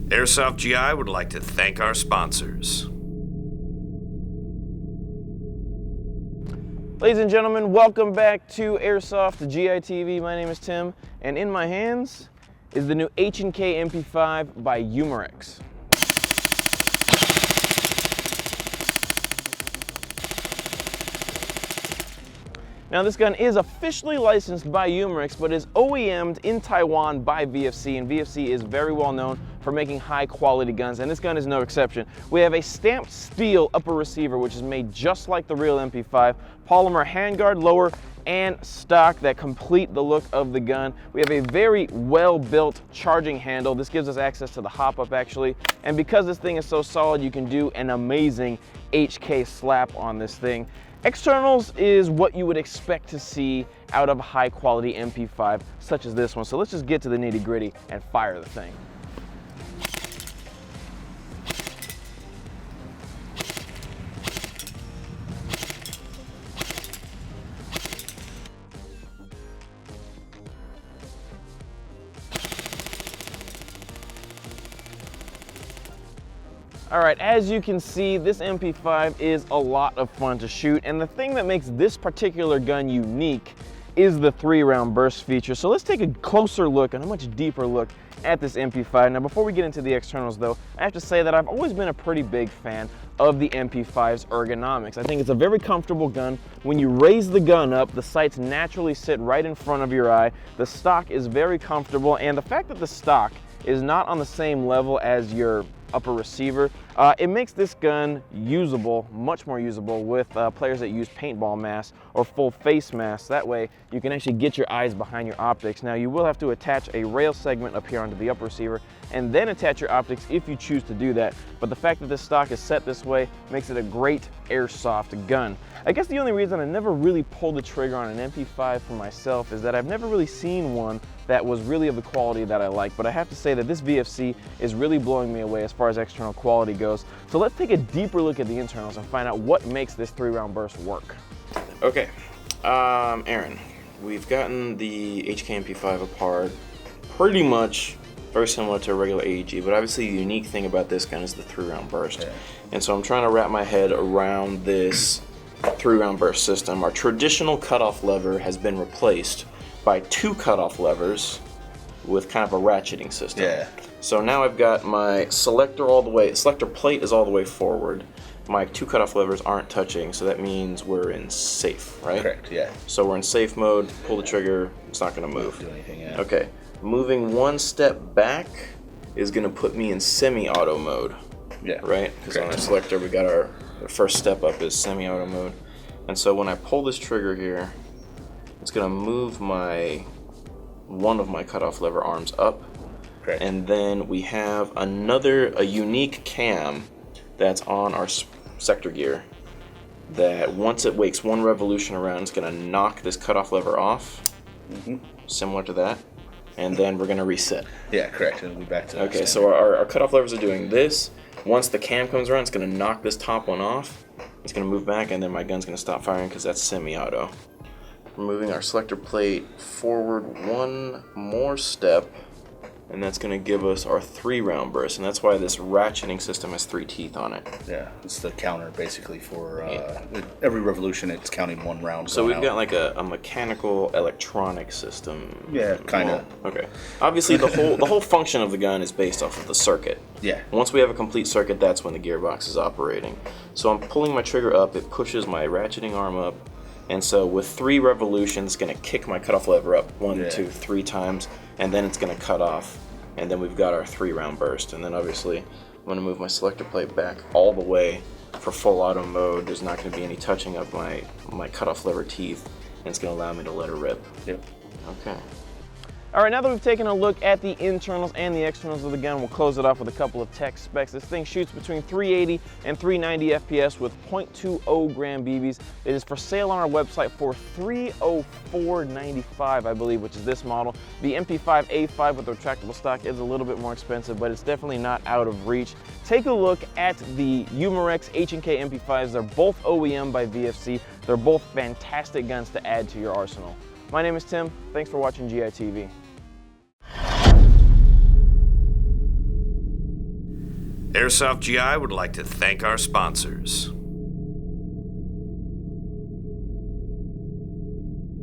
Airsoft GI would like to thank our sponsors. Ladies and gentlemen, welcome back to Airsoft GI TV. My name is Tim, and in my hands is the new H&K MP5 by Umarex. Now this gun is officially licensed by Umarex, but is OEM'd in Taiwan by VFC, and VFC is very well known for making high quality guns, and this gun is no exception. We have a stamped steel upper receiver, which is made just like the real MP5, polymer handguard, lower, and stock that complete the look of the gun. We have a very well-built charging handle. This gives us access to the hop-up actually, and because this thing is so solid, you can do an amazing HK slap on this thing. Externals is what you would expect to see out of a high quality MP5 such as this one. So let's just get to the nitty gritty and fire the thing. All right, as you can see, this MP5 is a lot of fun to shoot, and the thing that makes this particular gun unique is the 3-round burst feature. So let's take a closer look and a much deeper look at this MP5. Now, before we get into the externals though, I have to say that I've always been a pretty big fan of the MP5's ergonomics. I think it's a very comfortable gun. When you raise the gun up, the sights naturally sit right in front of your eye. The stock is very comfortable, and the fact that the stock is not on the same level as your upper receiver, it makes this gun usable, much more usable with players that use paintball masks or full face masks. That way you can actually get your eyes behind your optics. Now you will have to attach a rail segment up here onto the upper receiver and then attach your optics if you choose to do that. But the fact that this stock is set this way makes it a great airsoft gun. I guess the only reason I never really pulled the trigger on an MP5 for myself is that I've never really seen one that was really of the quality that I like. But I have to say that this VFC is really blowing me away as far as external quality goes. So let's take a deeper look at the internals and find out what makes this 3-round burst work. Okay, Aaron, we've gotten the HK MP5 apart pretty much very similar to a regular AEG, but obviously the unique thing about this gun is the 3-round burst. Yeah. And so I'm trying to wrap my head around this 3-round burst system. Our traditional cutoff lever has been replaced by 2 cutoff levers with kind of a ratcheting system. Yeah. So now I've got my selector plate is all the way forward. My 2 cutoff levers aren't touching, so that means we're in safe, right? Correct, yeah. So we're in safe mode, pull the trigger, it's not gonna move. Don't do anything, yeah. Okay, moving 1 step back is gonna put me in semi-auto mode. Yeah. Right? Because on our selector, we got our first step up is semi-auto mode. And so when I pull this trigger here, it's gonna move one of my cutoff lever arms up. Correct. And then we have a unique cam that's on our sector gear that once it wakes 1 revolution around, it's gonna knock this cutoff lever off, similar to that, and then we're gonna reset. Yeah, correct, and we'll be back to Okay, so our cutoff levers are doing this. Once the cam comes around, it's gonna knock this top one off, it's gonna move back, and then my gun's gonna stop firing because that's semi-auto. We're moving our selector plate forward 1 more step, and that's going to give us our 3-round burst, and that's why this ratcheting system has 3 teeth on it. Yeah, it's the counter basically for every revolution. It's counting 1 round. So we've got like a mechanical electronic system. Yeah, kind of. Okay. Obviously, the whole function of the gun is based off of the circuit. Yeah. Once we have a complete circuit, that's when the gearbox is operating. So I'm pulling my trigger up. It pushes my ratcheting arm up. And so with 3 revolutions, it's going to kick my cutoff lever up 1, 2, 3 times, and then it's going to cut off. And then we've got our 3-round burst. And then obviously, I'm going to move my selector plate back all the way for full auto mode. There's not going to be any touching of my cutoff lever teeth, and it's going to allow me to let her rip. Yep. Okay. All right, now that we've taken a look at the internals and the externals of the gun, we'll close it off with a couple of tech specs. This thing shoots between 380 and 390 FPS with 0.20 gram BBs. It is for sale on our website for $304.95, I believe, which is this model. The MP5A4 with the retractable stock is a little bit more expensive, but it's definitely not out of reach. Take a look at the Umarex H&K MP5s. They're both OEM by VFC. They're both fantastic guns to add to your arsenal. My name is Tim. Thanks for watching GI TV. Airsoft GI would like to thank our sponsors.